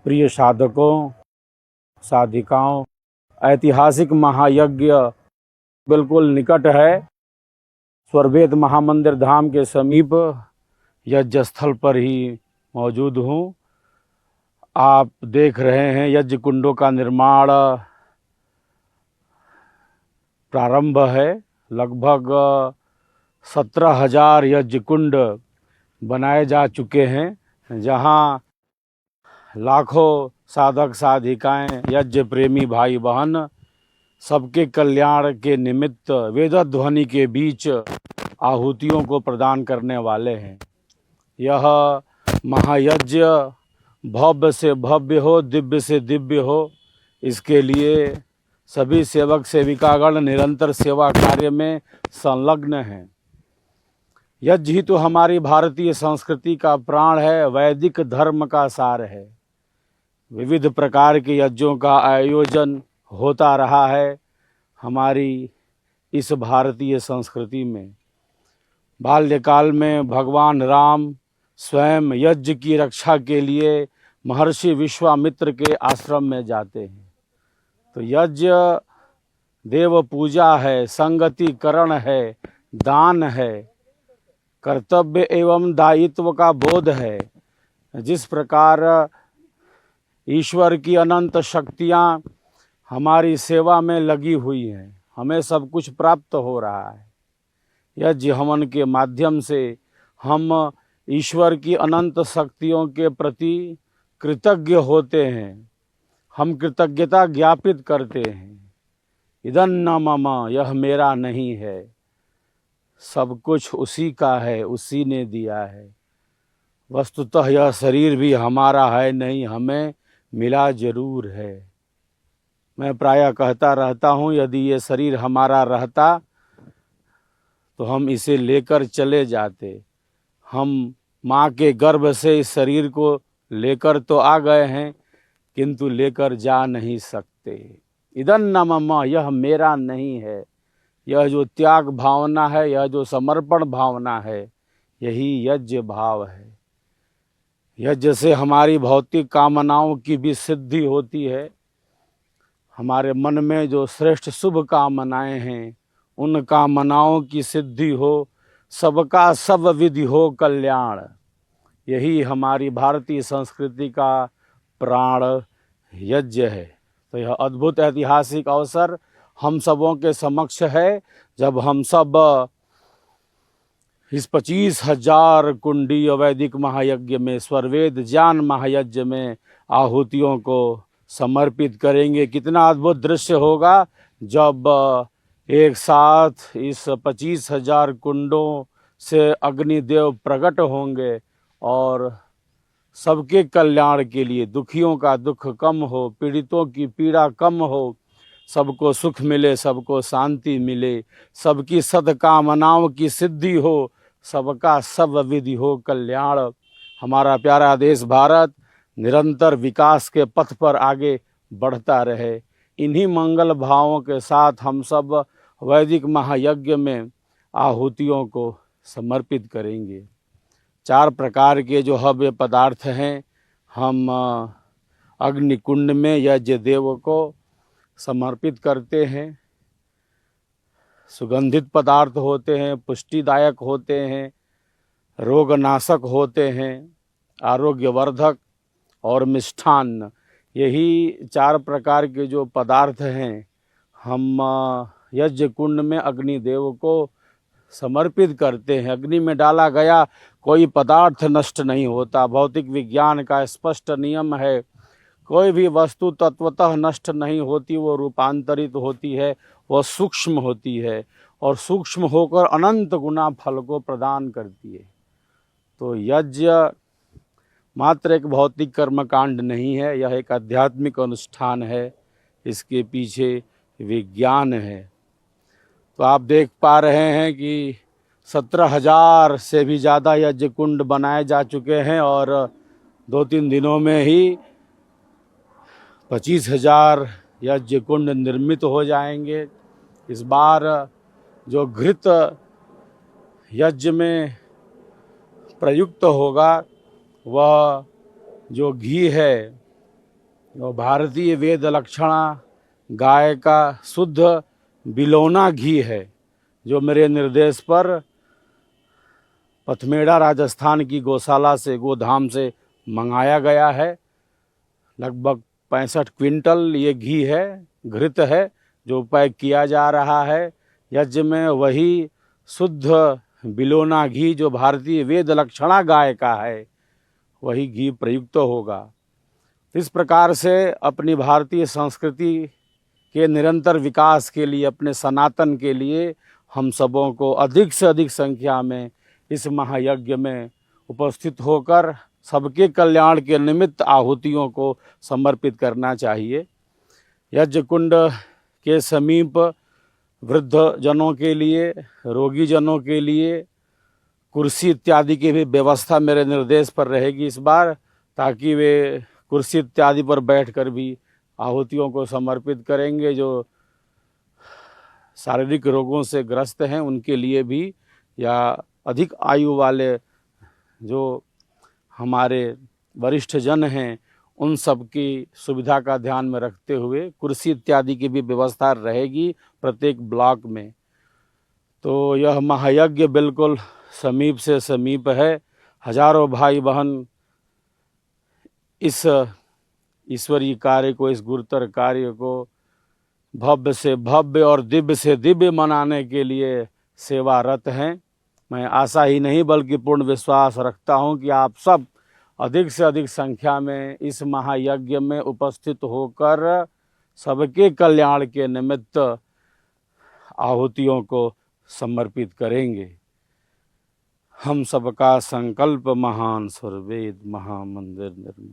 प्रिय साधकों, साधिकाओं, ऐतिहासिक महायज्ञ बिल्कुल निकट है। स्वर्वेद महामंदिर धाम के समीप यज्ञ स्थल पर ही मौजूद हूँ। आप देख रहे हैं यज्ञ कुंडों का निर्माण प्रारंभ है। लगभग 17,000 यज्ञ कुंड बनाए जा चुके हैं, जहाँ लाखों साधक साधिकाएं, यज्ञ प्रेमी भाई बहन सबके कल्याण के निमित्त वेदध्वनि के बीच आहुतियों को प्रदान करने वाले हैं। यह महायज्ञ भव्य से भव्य हो, दिव्य से दिव्य हो, इसके लिए सभी सेवक सेविकागण निरंतर सेवा कार्य में संलग्न हैं। यज्ञ ही तो हमारी भारतीय संस्कृति का प्राण है, वैदिक धर्म का सार है। विविध प्रकार के यज्ञों का आयोजन होता रहा है हमारी इस भारतीय संस्कृति में। बाल्यकाल में भगवान राम स्वयं यज्ञ की रक्षा के लिए महर्षि विश्वामित्र के आश्रम में जाते हैं। तो यज्ञ देव पूजा है, संगतिकरण है, दान है, कर्तव्य एवं दायित्व का बोध है। जिस प्रकार ईश्वर की अनंत शक्तियाँ हमारी सेवा में लगी हुई हैं, हमें सब कुछ प्राप्त हो रहा है। यज्ञ हवन के माध्यम से हम ईश्वर की अनंत शक्तियों के प्रति कृतज्ञ होते हैं, हम कृतज्ञता ज्ञापित करते हैं। इदं न मम, यह मेरा नहीं है, सब कुछ उसी का है, उसी ने दिया है। वस्तुतः यह शरीर भी हमारा है नहीं, हमें मिला जरूर है। मैं प्रायः कहता रहता हूँ, यदि ये शरीर हमारा रहता तो हम इसे लेकर चले जाते। हम माँ के गर्भ से इस शरीर को लेकर तो आ गए हैं, किंतु लेकर जा नहीं सकते। इदं न मम, यह मेरा नहीं है। यह जो त्याग भावना है, यह जो समर्पण भावना है, यही यज्ञ भाव है। यज्ञ से हमारी भौतिक कामनाओं की भी सिद्धि होती है। हमारे मन में जो श्रेष्ठ शुभ कामनाएं हैं, उन कामनाओं की सिद्धि हो, सबका सब विधि हो कल्याण। यही हमारी भारतीय संस्कृति का प्राण यज्ञ है। तो यह अद्भुत ऐतिहासिक अवसर हम सबों के समक्ष है, जब हम सब इस 25,000 कुंडीय वैदिक महायज्ञ में, स्वर्वेद ज्ञान महायज्ञ में आहुतियों को समर्पित करेंगे। कितना अद्भुत दृश्य होगा जब एक साथ इस 25,000 कुंडों से अग्निदेव प्रकट होंगे और सबके कल्याण के लिए, दुखियों का दुख कम हो, पीड़ितों की पीड़ा कम हो, सबको सुख मिले, सबको शांति मिले, सबकी सद्कामनाओं की सिद्धि हो, सबका सब विधि हो कल्याण। हमारा प्यारा देश भारत निरंतर विकास के पथ पर आगे बढ़ता रहे। इन्हीं मंगल भावों के साथ हम सब वैदिक महायज्ञ में आहुतियों को समर्पित करेंगे। 4 प्रकार के जो हव्य पदार्थ हैं, हम अग्निकुंड में यज्ञ देव को समर्पित करते हैं। सुगंधित पदार्थ होते हैं, पुष्टिदायक होते हैं, रोगनाशक होते हैं, आरोग्यवर्धक और मिष्ठान्न। यही 4 प्रकार के जो पदार्थ हैं, हम यज्ञ कुंड में अग्निदेव को समर्पित करते हैं। अग्नि में डाला गया कोई पदार्थ नष्ट नहीं होता। भौतिक विज्ञान का स्पष्ट नियम है, कोई भी वस्तु तत्वतः नष्ट नहीं होती, वो रूपांतरित होती है, वह सूक्ष्म होती है और सूक्ष्म होकर अनंत गुना फल को प्रदान करती है। तो यज्ञ मात्र एक भौतिक कर्मकांड नहीं है, यह एक आध्यात्मिक अनुष्ठान है, इसके पीछे विज्ञान है। तो आप देख पा रहे हैं कि 17,000 से भी ज़्यादा यज्ञ कुंड बनाए जा चुके हैं और 2-3 दिनों में ही 25,000 यज्ञ कुंड निर्मित हो जाएंगे। इस बार जो घृत यज्ञ में प्रयुक्त होगा, वह जो घी है और भारतीय वेद लक्षणा गाय का शुद्ध बिलोना घी है, जो मेरे निर्देश पर पथमेड़ा राजस्थान की गौशाला से, गोधाम से मंगाया गया है। लगभग 65 क्विंटल ये घी है, घृत है, जो पैक किया जा रहा है। यज्ञ में वही शुद्ध बिलोना घी जो भारतीय वेद लक्षणा गाय का है, वही घी प्रयुक्त होगा। इस प्रकार से अपनी भारतीय संस्कृति के निरंतर विकास के लिए, अपने सनातन के लिए, हम सबों को अधिक से अधिक संख्या में इस महायज्ञ में उपस्थित होकर सबके कल्याण के निमित्त आहुतियों को समर्पित करना चाहिए। यज्ञ कुंड के समीप वृद्ध जनों के लिए, रोगी जनों के लिए कुर्सी इत्यादि की भी व्यवस्था मेरे निर्देश पर रहेगी इस बार, ताकि वे कुर्सी इत्यादि पर बैठकर भी आहुतियों को समर्पित करेंगे। जो शारीरिक रोगों से ग्रस्त हैं उनके लिए भी, या अधिक आयु वाले जो हमारे वरिष्ठ जन हैं, उन सब की सुविधा का ध्यान में रखते हुए कुर्सी इत्यादि की भी व्यवस्था रहेगी प्रत्येक ब्लॉक में। तो यह महायज्ञ बिल्कुल समीप से समीप है। हजारों भाई बहन इस ईश्वरीय कार्य को, इस गुरुतर कार्य को भव्य से भव्य और दिव्य से दिव्य मनाने के लिए सेवारत हैं। मैं आशा ही नहीं बल्कि पूर्ण विश्वास रखता हूं कि आप सब अधिक से अधिक संख्या में इस महायज्ञ में उपस्थित होकर सबके कल्याण के निमित्त आहुतियों को समर्पित करेंगे। हम सबका संकल्प महान स्वर्वेद महामंदिर निर्माण।